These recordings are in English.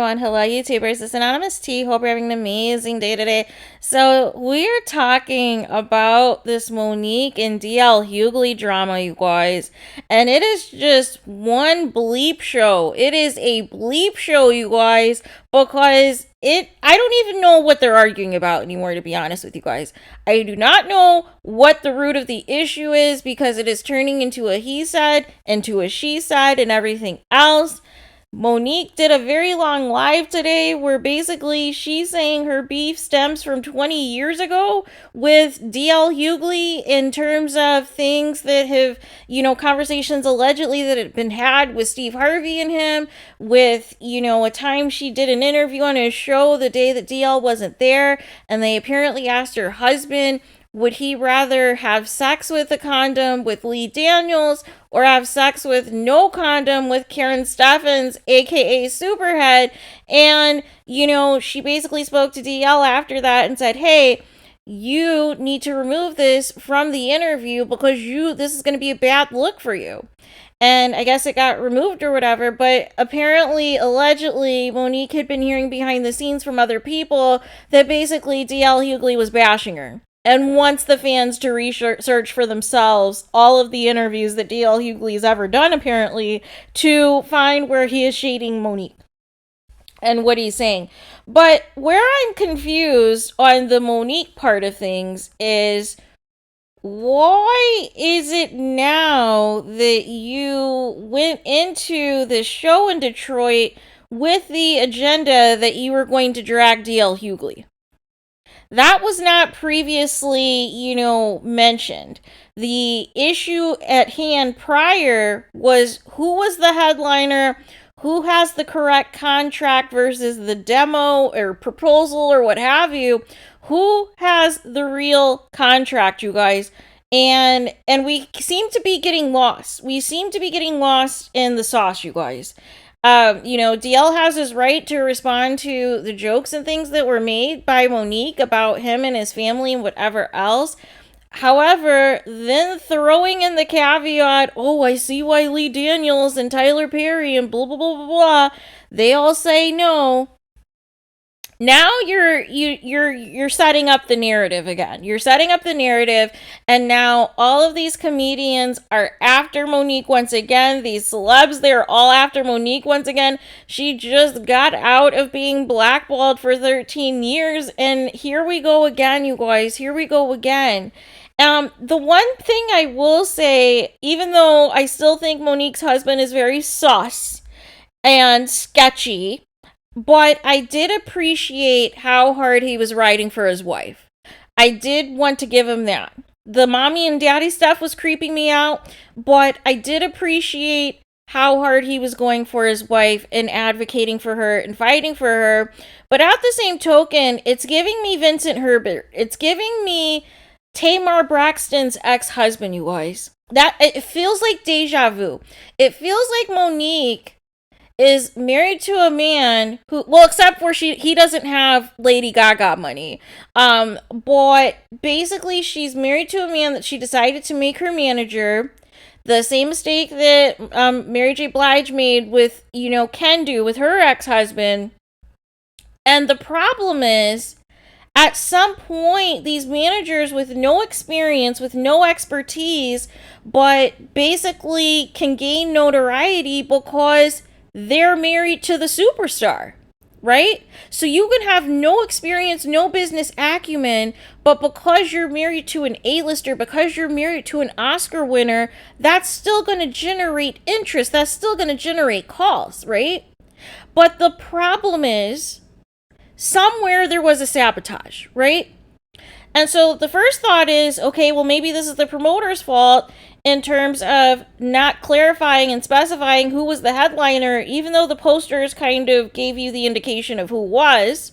everyone. Hello, YouTubers. It's Anonymous T. Hope you're having an amazing day today. So, we're talking about this Monique and DL Hughley drama, you guys. And it is just one bleep show. It is a bleep show, you guys, because I don't even know what they're arguing about anymore, to be honest with you guys. I do not know what the root of the issue is because it is turning into a he said, into a she said, and everything else. Monique did a very long live today where basically she's saying her beef stems from 20 years ago with DL Hughley in terms of things that have, conversations allegedly that had been had with Steve Harvey and him, with, a time she did an interview on his show the day that DL wasn't there, and they apparently asked her husband, would he rather have sex with a condom with Lee Daniels or have sex with no condom with Karen Steffens, aka Superhead? And, she basically spoke to DL after that and said, hey, you need to remove this from the interview because this is going to be a bad look for you. And I guess it got removed or whatever, but apparently, allegedly, Monique had been hearing behind the scenes from other people that basically DL Hughley was bashing her and wants the fans to research for themselves all of the interviews that DL Hughley has ever done, apparently, to find where he is shading Monique and what he's saying. But where I'm confused on the Monique part of things is, why is it now that you went into this show in Detroit with the agenda that you were going to drag DL Hughley? That was not previously, mentioned. The issue at hand prior was who was the headliner, who has the correct contract versus the demo or proposal or what have you. Who has the real contract, you guys? And we seem to be getting lost. We seem to be getting lost in the sauce, you guys. DL has his right to respond to the jokes and things that were made by Monique about him and his family and whatever else. However, then throwing in the caveat, oh, I see why Lee Daniels and Tyler Perry and blah, blah, blah, blah, blah, they all say no. Now you're setting up the narrative again. You're setting up the narrative, and now all of these comedians are after Monique once again. These celebs, they're all after Monique once again. She just got out of being blackballed for 13 years, and here we go again, you guys. Here we go again. The one thing I will say, even though I still think Monique's husband is very sus and sketchy, but I did appreciate how hard he was riding for his wife. I did want to give him that. The mommy and daddy stuff was creeping me out, but I did appreciate how hard he was going for his wife and advocating for her and fighting for her. But at the same token, it's giving me Vincent Herbert. It's giving me Tamar Braxton's ex-husband, you guys. It feels like deja vu. It feels like Monique is married to a man who, well, except for he doesn't have Lady Gaga money. But basically she's married to a man that she decided to make her manager. The same mistake that Mary J. Blige made with, Ken do with her ex-husband. And the problem is, at some point, these managers with no experience, with no expertise, but basically can gain notoriety because they're married to the superstar, right? So you can have no experience, no business acumen, but because you're married to an A-lister, because you're married to an Oscar winner, that's still going to generate interest. That's still going to generate calls, right? But the problem is, somewhere there was a sabotage, right? And so the first thought is, okay, well, maybe this is the promoter's fault in terms of not clarifying and specifying who was the headliner, even though the posters kind of gave you the indication of who was.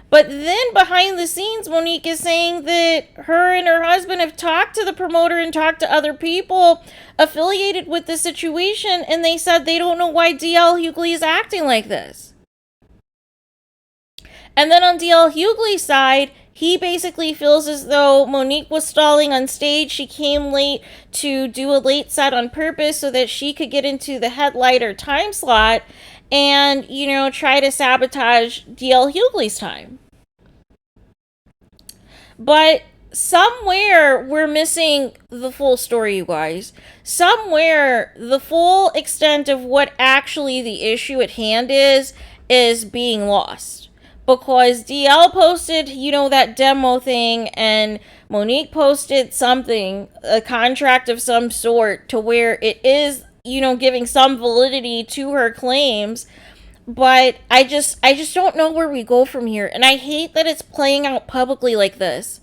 But then behind the scenes, Monique is saying that her and her husband have talked to the promoter and talked to other people affiliated with the situation, and they said they don't know why DL Hughley is acting like this. And then on DL Hughley's side, he basically feels as though Monique was stalling on stage. She came late to do a late set on purpose so that she could get into the headliner time slot. and, try to sabotage DL Hughley's time. But somewhere we're missing the full story, you guys. Somewhere the full extent of what actually the issue at hand is being lost. Because DL posted, that demo thing, and Monique posted something, a contract of some sort, to where it is, giving some validity to her claims. But I just don't know where we go from here. And I hate that it's playing out publicly like this.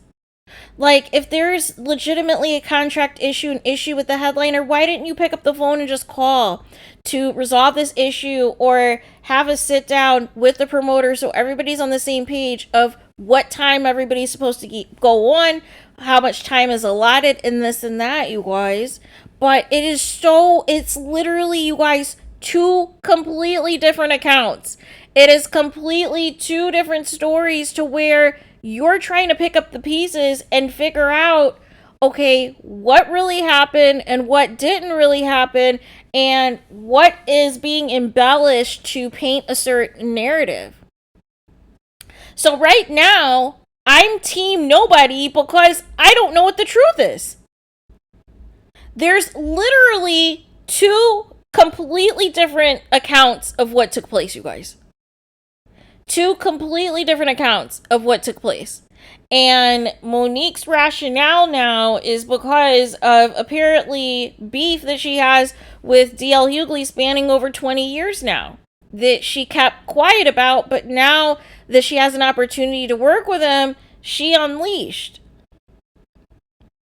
Like, if there's legitimately a contract issue, an issue with the headliner, why didn't you pick up the phone and just call to resolve this issue, or have a sit down with the promoter so everybody's on the same page of what time everybody's supposed to go on, how much time is allotted, and this and that, you guys. But it's literally, you guys, two completely different accounts. It is completely two different stories, to where you're trying to pick up the pieces and figure out, okay, what really happened and what didn't really happen, and what is being embellished to paint a certain narrative. So right now, I'm team nobody, because I don't know what the truth is. There's literally two completely different accounts of what took place, you guys. Two completely different accounts of what took place. And Monique's rationale now is because of apparently beef that she has with DL Hughley spanning over 20 years now, that she kept quiet about, but now that she has an opportunity to work with him, she unleashed.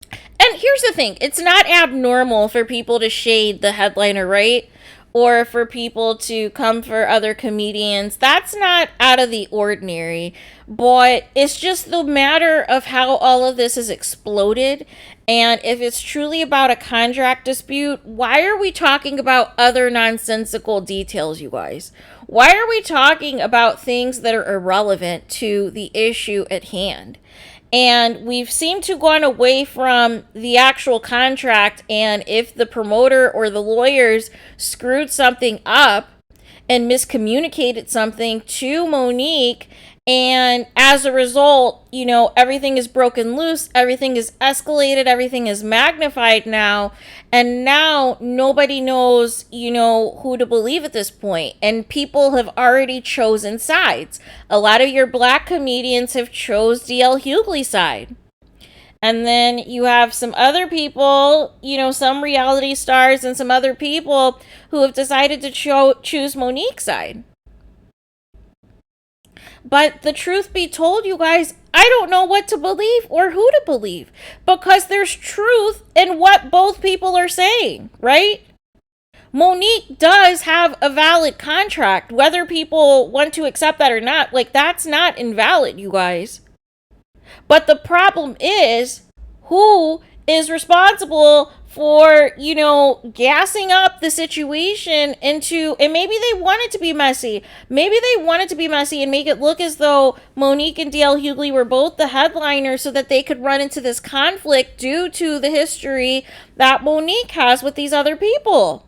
And here's the thing, it's not abnormal for people to shade the headliner, right? Or for people to come for other comedians. That's not out of the ordinary. But it's just the matter of how all of this has exploded. And if it's truly about a contract dispute, why are we talking about other nonsensical details, you guys? Why are we talking about things that are irrelevant to the issue at hand? And we've seemed to gone away from the actual contract, and if the promoter or the lawyers screwed something up and miscommunicated something to Monique, and as a result, everything is broken loose, everything is escalated, everything is magnified now, and now nobody knows, who to believe at this point. And people have already chosen sides. A lot of your black comedians have chose DL Hughley's side. And then you have some other people, some reality stars and some other people who have decided to choose Monique's side. But the truth be told, you guys, I don't know what to believe or who to believe, because there's truth in what both people are saying, right? Monique does have a valid contract, whether people want to accept that or not. Like, that's not invalid, you guys. But the problem is, who is responsible for, gassing up the situation into, and maybe they want it to be messy. Maybe they want it to be messy and make it look as though Monique and DL Hughley were both the headliners, so that they could run into this conflict due to the history that Monique has with these other people.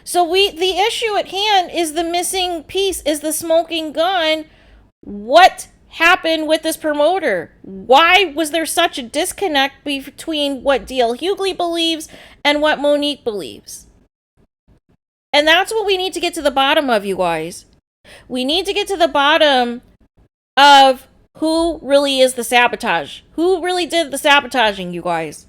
So the issue at hand is the missing piece, is the smoking gun. What happened with this promoter? Why was there such a disconnect between what DL Hughley believes and what Monique believes? And that's what we need to get to the bottom of, you guys. We need to get to the bottom of who really is the sabotage. Who really did the sabotaging, you guys?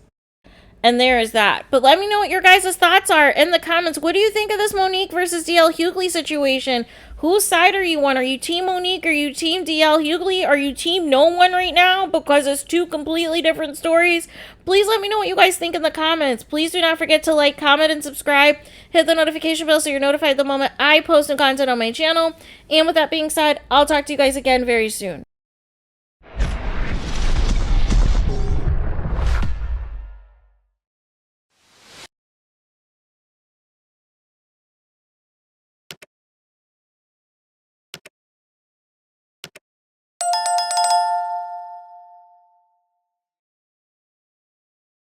And there is that. But let me know what your guys' thoughts are in the comments. What do you think of this Monique versus DL Hughley situation? Whose side are you on? Are you team Monique? Are you team DL Hughley? Are you team no one right now because it's two completely different stories? Please let me know what you guys think in the comments. Please do not forget to like, comment, and subscribe. Hit the notification bell so you're notified the moment I post new content on my channel. And with that being said, I'll talk to you guys again very soon.